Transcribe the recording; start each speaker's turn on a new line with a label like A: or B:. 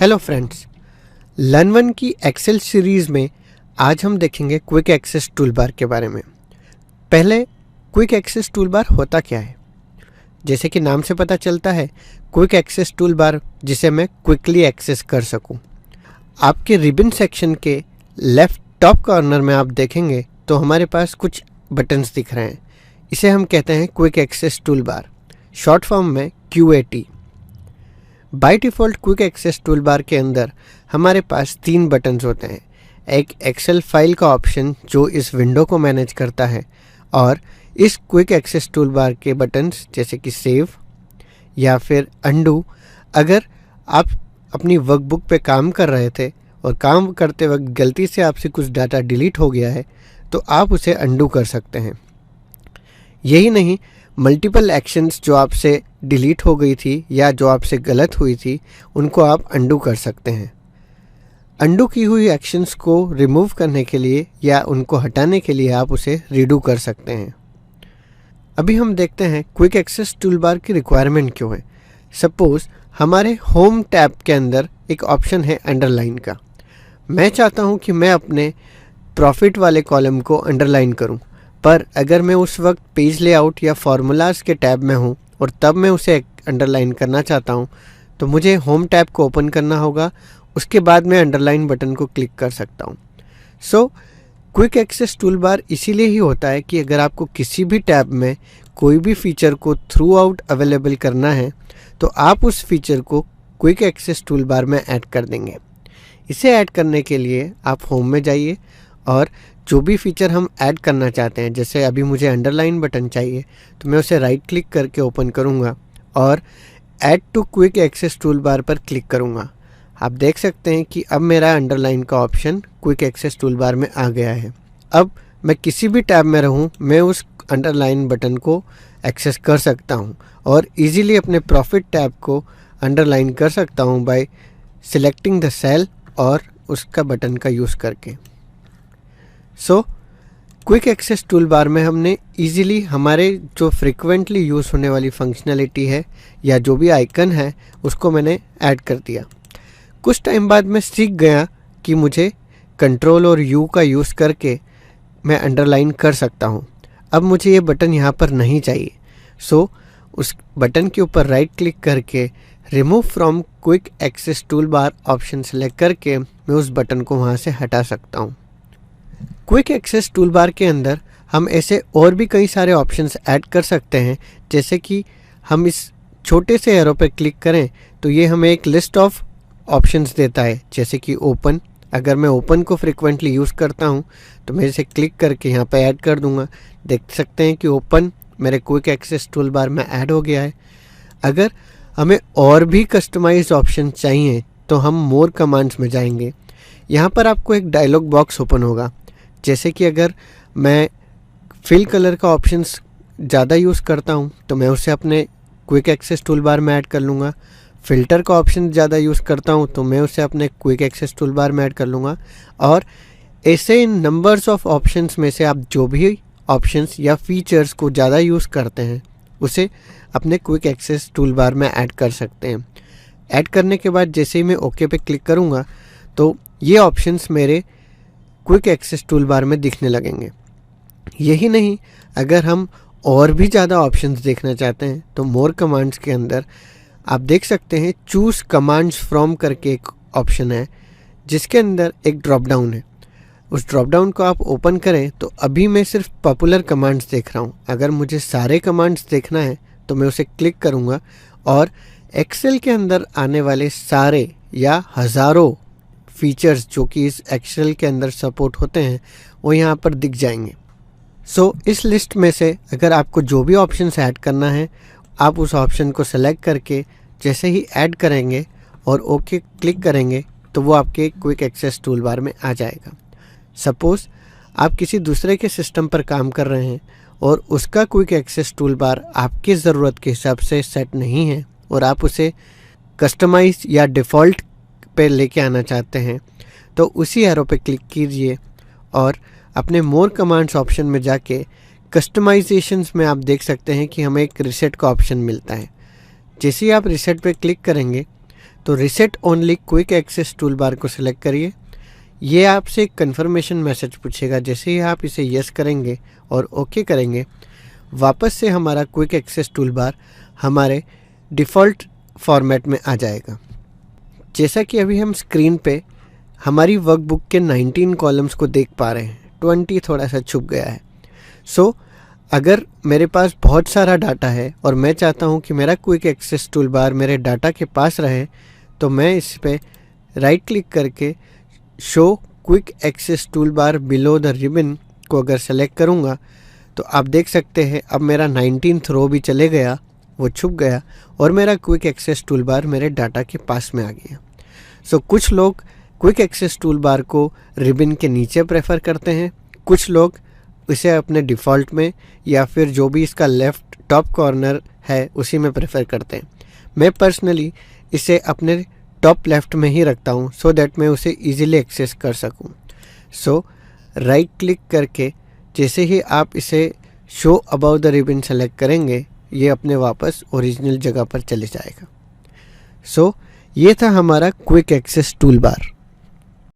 A: Hello friends, लर्न1 की Excel series में आज हम देखेंगे क्विक एक्सेस टूलबार के बारे में। पहले क्विक एक्सेस टूलबार होता क्या है? जैसे कि नाम से पता चलता है, क्विक एक्सेस टूलबार जिसे मैं क्विकली एक्सेस कर सकूं। आपके रिबन सेक्शन के लेफ्ट टॉप कॉर्नर में आप देखेंगे तो हमारे पास कुछ बटन्स दिख रहे हैं। इसे हम कहते हैं quick access toolbar, short form में QAT। By default quick access toolbar के अंदर हमारे पास 3 बटन्स होते हैं। एक एक्सेल फाइल का ऑप्शन जो इस विंडो को मैनेज करता है, और इस क्विक एक्सेस टूलबार के बटन्स जैसे कि सेव या फिर अंडू। अगर आप अपनी वर्कबुक पे काम कर रहे थे और काम करते वक्त गलती से आपसे कुछ डाटा डिलीट हो गया है तो आप उसे अंडू कर सकते हैं। यही नहीं, मल्टीपल एक्शंस जो आपसे डिलीट हो गई थी या जो आपसे गलत हुई थी उनको आप अंडू कर सकते हैं। अंडू की हुई एक्शंस को रिमूव करने के लिए या उनको हटाने के लिए आप उसे रीडू कर सकते हैं। अभी हम देखते हैं क्विक एक्सेस टूलबार की रिक्वायरमेंट क्यों है। सपोज हमारे होम टैब के अंदर एक ऑप्शन है अंडरलाइन का। मैं चाहता हूं कि मैं अपने प्रॉफिट वाले कॉलम को अंडरलाइन करूं, पर अगर मैं उस वक्त पेज लेआउट या फार्मूलाज के टैब में हूं और तब मैं उसे अंडरलाइन करना चाहता हूं तो मुझे होम टैब को ओपन करना होगा। उसके बाद मैं अंडरलाइन बटन को क्लिक कर सकता हूं। सो क्विक एक्सेस टूलबार इसीलिए ही होता है कि अगर आपको किसी भी टैब में कोई भी फीचर को थ्रू आउट अवेलेबल करना है तो आप उस फीचर को क्विक एक्सेस टूलबार में ऐड कर देंगे। इसे ऐड करने के लिए आप होम में जाइए और जो भी फीचर हम ऐड करना चाहते हैं, जैसे अभी मुझे अंडरलाइन बटन चाहिए तो मैं उसे राइट क्लिक करके ओपन करूंगा और add to quick access toolbar पर क्लिक करूंगा। आप देख सकते हैं कि अब मेरा अंडरलाइन का ऑप्शन क्विक एक्सेस टूलबार में आ गया है। अब मैं किसी भी टैब में रहूं, मैं उस अंडरलाइन बटन को एक्सेस कर सकता हूं और इजीली अपने प्रॉफिट टैब को अंडरलाइन कर सकता हूं बाय सिलेक्टिंग द सेल और उसका बटन का यूज़ करके। सो क्विक एक्सेस टूलबार में हमने इजीली हमारे जो फ्रिक्वेंटली यूज़ होने वाली फंक्शनैलिटी है या जो भी आइकन है उसको मैंने ऐड कर दिया। कुछ टाइम बाद मैं सीख गया कि मुझे कंट्रोल और U का यूज़ करके मैं अंडरलाइन कर सकता हूँ। अब मुझे ये बटन यहाँ पर नहीं चाहिए। सो उस बटन के ऊपर राइट क्लिक करके remove from quick access toolbar option select करके मैं उस बटन को वहाँ से हटा सकता हूँ। क्विक एक्सेस टूलबार के अंदर हम ऐसे और भी कई सारे ऑप्शंस ऐड कर सकते हैं। जैसे कि हम इस छोटे से एरो पर क्लिक करें तो ये हमें एक लिस्ट ऑफ ऑप्शंस देता है, जैसे कि ओपन। अगर मैं ओपन को फ्रिक्वेंटली यूज़ करता हूँ तो मैं इसे क्लिक करके यहाँ पे ऐड कर दूँगा। देख सकते हैं कि ओपन मेरे क्विक एक्सेस टूलबार में ऐड हो गया है। अगर हमें और भी कस्टमाइज्ड ऑप्शन चाहिए तो हम मोर कमांड्स में जाएंगे। यहाँ पर आपको एक डायलॉग बॉक्स ओपन होगा। जैसे कि अगर मैं फिल कलर का ऑप्शंस ज़्यादा यूज़ करता हूँ तो मैं उसे अपने क्विक एक्सेस टूलबार में ऐड कर लूँगा। फ़िल्टर का ऑप्शन ज़्यादा यूज़ करता हूँ तो मैं उसे अपने क्विक एक्सेस टूलबार में ऐड कर लूँगा। और ऐसे इन नंबर्स ऑफ ऑप्शंस में से आप जो भी ऑप्शंस या फीचर्स को ज़्यादा यूज़ करते हैं उसे अपने क्विक एक्सेस टूलबार में ऐड कर सकते हैं। ऐड करने के बाद जैसे ही मैं ओके पे क्लिक करूँगा तो ये ऑप्शंस मेरे क्विक एक्सेस टूलबार में दिखने लगेंगे। यही नहीं, अगर हम और भी ज़्यादा ऑप्शंस देखना चाहते हैं तो मोर कमांड्स के अंदर आप देख सकते हैं चूज़ कमांड्स फ्रॉम करके एक ऑप्शन है, जिसके अंदर एक ड्रॉप डाउन है। उस ड्रॉप डाउन को आप ओपन करें तो अभी मैं सिर्फ पॉपुलर कमांड्स देख रहा हूँ। अगर मुझे सारे कमांड्स देखना है तो मैं उसे क्लिक करूँगा और एक्सेल के अंदर आने वाले सारे या हज़ारों फीचर्स जो कि इस एक्सेल के अंदर सपोर्ट होते हैं वो यहाँ पर दिख जाएंगे। सो इस लिस्ट में से अगर आपको जो भी ऑप्शंस ऐड करना है आप उस ऑप्शन को सेलेक्ट करके जैसे ही ऐड करेंगे और ओके क्लिक करेंगे तो वो आपके क्विक एक्सेस टूलबार में आ जाएगा। सपोज़ आप किसी दूसरे के सिस्टम पर काम कर रहे हैं और उसका क्विक एक्सेस टूलबार आपकी ज़रूरत के हिसाब से सेट नहीं है और आप उसे कस्टमाइज या डिफ़ॉल्ट पे लेके आना चाहते हैं तो उसी एरो पे क्लिक कीजिए और अपने मोर कमांड्स ऑप्शन में जाके कस्टमाइजेशंस में आप देख सकते हैं कि हमें एक रीसेट का ऑप्शन मिलता है। जैसे ही आप रीसेट पे क्लिक करेंगे तो reset only quick access tool bar को सिलेक्ट करिए। ये आपसे एक कन्फर्मेशन मैसेज पूछेगा। जैसे ही आप इसे यस करेंगे और ओके करेंगे, वापस से हमारा क्विक एक्सेस टूल बार हमारे डिफ़ॉल्ट फॉर्मेट में आ जाएगा। जैसा कि अभी हम स्क्रीन पे हमारी वर्कबुक के 19 कॉलम्स को देख पा रहे हैं, 20 थोड़ा सा छुप गया है। सो अगर मेरे पास बहुत सारा डाटा है और मैं चाहता हूँ कि मेरा क्विक एक्सेस टूल बार मेरे डाटा के पास रहे, तो मैं इस पे राइट क्लिक करके show quick access tool bar below the ribbon को अगर सेलेक्ट करूँगा तो आप देख सकते हैं अब मेरा 19th रो भी चले गया, वो छुप गया और मेरा क्विक एक्सेस टूल बार मेरे डाटा के पास में आ गया। सो कुछ लोग क्विक एक्सेस टूल बार को रिबन के नीचे प्रेफर करते हैं, कुछ लोग इसे अपने डिफ़ॉल्ट में या फिर जो भी इसका लेफ़्ट टॉप कॉर्नर है उसी में प्रेफर करते हैं। मैं पर्सनली इसे अपने टॉप लेफ़्ट में ही रखता हूँ सो दैट मैं उसे ईज़िली एक्सेस कर सकूँ। सो राइट क्लिक करके जैसे ही आप इसे show about the ribbon select करेंगे, ये अपने वापस ओरिजिनल जगह पर चले जाएगा। सो ये था हमारा क्विक एक्सेस टूल बार।